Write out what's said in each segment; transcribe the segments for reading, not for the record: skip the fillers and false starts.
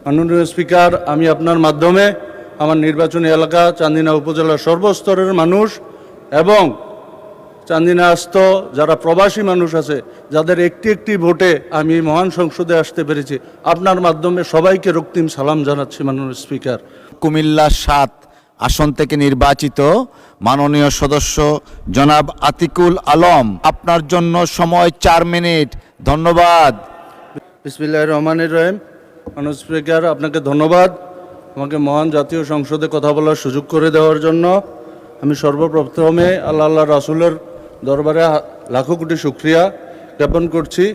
মাননীয় স্পিকার, আমি আপনার মাধ্যমে আমার নির্বাচনী এলাকা চান্দিনা উপজেলার সর্বস্তরের মানুষ এবং চান্দিনাস্থ যারা প্রবাসী মানুষ আছে, যাদের একটি একটি ভোটে আমি মহান সংসদে আসতে পেরেছি, আপনার মাধ্যমে সবাইকে রক্তিম সালাম জানাচ্ছি। মাননীয় স্পিকার, কুমিল্লা ৭ আসন থেকে নির্বাচিত মাননীয় সদস্য জনাব আতিকুল আলম, আপনার জন্য সময় ৪ মিনিট। ধন্যবাদ। বিসমিল্লাহির রহমানির রহিম। মাননীয় স্পিকার, আপনাকে ধন্যবাদ আমাকে মহান জাতীয় সংসদে কথা বলার সুযোগ করে দেওয়ার জন্য। আমি সর্বপ্রথমে আল্লাহ রাসূলের দরবারে লাখো কোটি শুকরিয়া জ্ঞাপন করছি,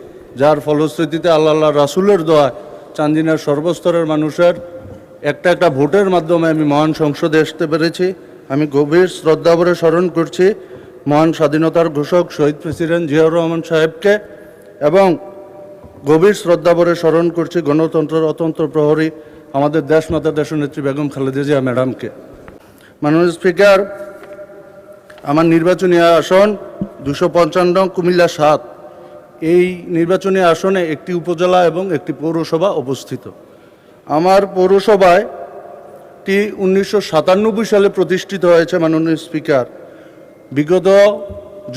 যার ফলশ্রুতিতে আল্লাহ রাসূলের দোয়ায় চান্দিনার সর্বস্তরের মানুষের একটা ভোটের মাধ্যমে আমি মহান সংসদে আসতে পেরেছি। আমি গভীর শ্রদ্ধাভরে স্মরণ করছি মহান স্বাধীনতার ঘোষক শহীদ প্রেসিডেন্ট জিয়াউর রহমান সাহেবকে এবং গভীর শ্রদ্ধাভরে স্মরণ করছি গণতন্ত্রের অতন্ত্র প্রহরী আমাদের দেশমাতা দেশনেত্রী বেগম খালেদা জিয়া ম্যাডামকে। মাননীয় স্পিকার, আমার নির্বাচনী আসন 255 কুমিল্লা ৭। এই নির্বাচনী আসনে একটি উপজেলা এবং একটি পৌরসভা অবস্থিত। আমার পৌরসভায় 1997 সালে প্রতিষ্ঠিত হয়েছে। মাননীয় স্পিকার, বিগত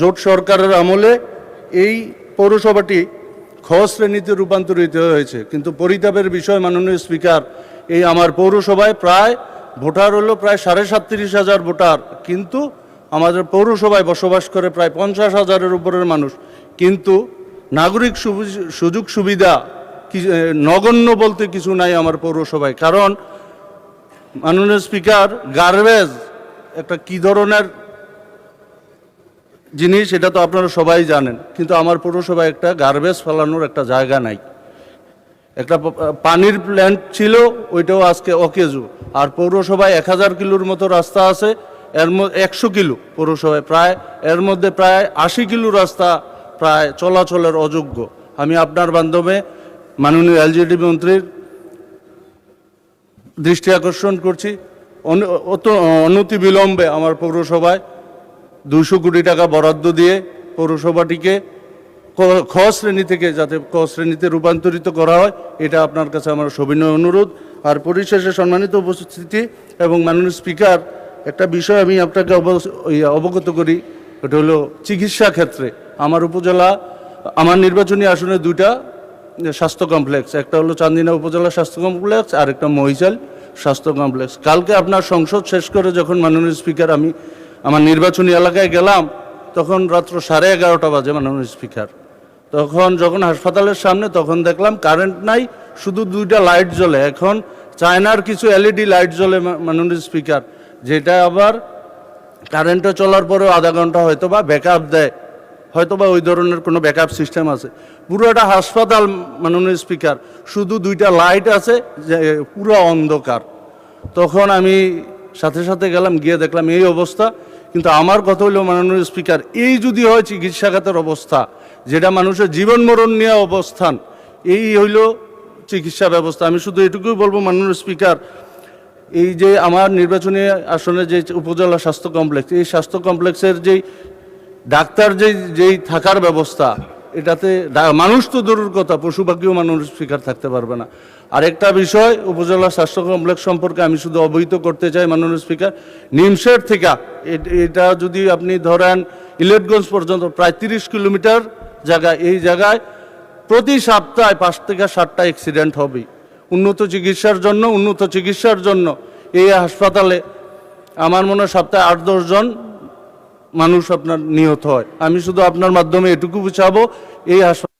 জোট সরকারের আমলে এই পৌরসভাটি খ শ্রেণীতে রূপান্তরিত হয়েছে, কিন্তু পরিতাপের বিষয় মাননীয় স্পিকার, এই আমার পৌরসভায় প্রায় ভোটার হলো প্রায় 37,500 ভোটার, কিন্তু আমাদের পৌরসভায় বসবাস করে প্রায় 50,000-এর উপরের মানুষ, কিন্তু নাগরিক সুযোগ সুবিধা নগণ্য বলতে কিছু নাই আমার পৌরসভায়। কারণ মাননীয় স্পিকার, গার্বেজ একটা কী ধরনের জিনিস এটা তো আপনারা সবাই জানেন, কিন্তু আমার পৌরসভায় একটা গার্বেজ ফেলানোর একটা জায়গা নাই। একটা পানির প্ল্যান্ট ছিল, ওইটাও আজকে অকেজু। আর পৌরসভায় 1000 কিলোর মতো রাস্তা আছে, এর মধ্যে 100 কিলো পৌরসভায় প্রায়, এর মধ্যে প্রায় 80 কিলো রাস্তা প্রায় চলাচলের অযোগ্য। আমি আপনার মাধ্যমে মাননীয় এলজিডি মন্ত্রীর দৃষ্টি আকর্ষণ করছি, অনতিবিলম্বে আমার পৌরসভায় 200 কোটি টাকা বরাদ্দ দিয়ে পৌরসভাটিকে খ শ্রেণী থেকে যাতে ক শ্রেণীতে রূপান্তরিত করা হয়, এটা আপনার কাছে আমার সবিনয় অনুরোধ। আর পরিশেষে সম্মানিত উপস্থিতি এবং মাননীয় স্পিকার, একটা বিষয় আমি আপনাকে অবগত করি, এটা হলো চিকিৎসা ক্ষেত্রে আমার উপজেলা, আমার নির্বাচনী আসনে 2টা স্বাস্থ্য কমপ্লেক্স, একটা হলো চান্দিনা উপজেলা স্বাস্থ্য কমপ্লেক্স আর একটা মহিশাল স্বাস্থ্য কমপ্লেক্স। কালকে আপনার সংসদ শেষ করে যখন মাননীয় স্পিকার আমি আমার নির্বাচনী এলাকায় গেলাম, তখন রাত্র 11:30 বাজে। মাননীয় স্পিকার, যখন হাসপাতালের সামনে তখন দেখলাম কারেন্ট নাই, শুধু 2টা লাইট জ্বলে। এখন চায়নার কিছু এলইডি লাইট জ্বলে মাননীয় স্পিকার, যেটা আবার কারেন্টে চলার পরেও আধা ঘন্টা হয়তো বা ব্যাকআপ দেয়, হয়তো বা ওই ধরনের কোনো ব্যাকআপ সিস্টেম আছে। পুরোটা হাসপাতাল মাননীয় স্পিকার, শুধু 2টা লাইট আছে, যে পুরো অন্ধকার। তখন আমি সাথে সাথে গেলাম, গিয়ে দেখলাম এই অবস্থা। কিন্তু আমার কথা হইল মাননীয় স্পিকার, এই যদি হয় চিকিৎসা খাতের অবস্থা, যেটা মানুষের জীবন মরণ নিয়ে অবস্থান, এই হইল চিকিৎসা ব্যবস্থা। আমি শুধু এটুকুই বলবো মাননীয় স্পিকার, এই যে আমার নির্বাচনী আসনে যে উপজেলা স্বাস্থ্য কমপ্লেক্স, এই স্বাস্থ্য কমপ্লেক্সের যেই ডাক্তার যেই থাকার ব্যবস্থা, এটাতে মানুষ তো দূরের কথা, পশু পাখিও মাননীয় স্পিকার থাকতে পারবে না। আরেকটা বিষয়, উপজেলা স্বাস্থ্য কমপ্লেক্স সম্পর্কে আমি শুধু অবহিত করতে চাই মাননীয় স্পিকার, নিমশের থেকে এটা যদি আপনি ধরেন ইলেটগঞ্জ পর্যন্ত প্রায় 30 কিলোমিটার জায়গা, এই জায়গায় প্রতি সপ্তাহে 5 থেকে 7টা অ্যাক্সিডেন্ট হবে। উন্নত চিকিৎসার জন্য এই হাসপাতালে আমার মনে হয় সপ্তাহে 8-10 জন মানুষ আপনার নিহত হয়। আমি শুধু আপনার মাধ্যমে এটুকু বুঝাবো, এই হাসপাতাল।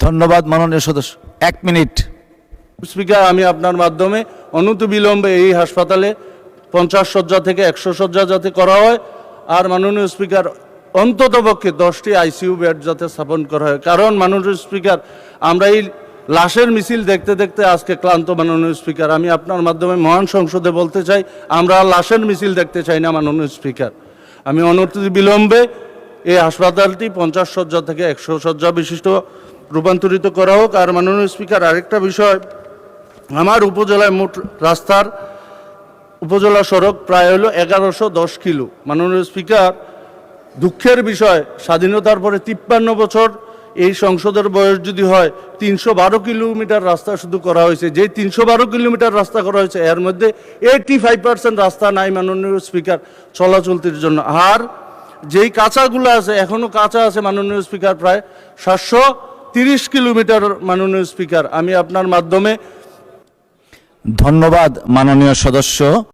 ধন্যবাদ মাননীয় সদস্য। 1 মিনিট। স্পিকার, আমি আপনার মাধ্যমে অনতিবিলম্বে এই হাসপাতালে 50 শয্যা থেকে 100 শয্যা যাতে করা হয়, আর মাননীয় স্পিকার অন্ততপক্ষে 10টি আইসিইউ বেড যাতে স্থাপন করা হয়। কারণ মাননীয় স্পিকার, আমরা এই লাশের মিছিল দেখতে দেখতে আজকে ক্লান্ত। মাননীয় স্পিকার, আমি আপনার মাধ্যমে মহান সংসদে বলতে চাই, আমরা লাশের মিছিল দেখতে চাই না। মাননীয় স্পিকার, আমি অনতিবিলম্বে এই হাসপাতালটি 50 শয্যা থেকে 100 শয্যা বিশিষ্ট রূপান্তরিত করা হোক। আর মাননীয় স্পিকার, আরেকটা বিষয়, আমার উপজেলায় মোট রাস্তার উপজেলা সড়ক প্রায় হলো 1110 কিলো। মাননীয় স্পিকার, দুঃখের বিষয়, স্বাধীনতার পরে 53 বছর এই সংসদের বয়স যদি হয় 312 কিলোমিটার রাস্তা শুধু করা হয়েছে, যেই 312 কিলোমিটার রাস্তা করা হয়েছে এর মধ্যে 85% রাস্তা নাই মাননীয় স্পিকার চলাচলতির জন্য। আর যেই কাঁচাগুলো আছে এখনো কাঁচা আছে মাননীয় স্পিকার প্রায় 730 কিলোমিটার মাননীয় স্পিকার। আমি আপনার মাধ্যমে ধন্যবাদ মাননীয় সদস্য।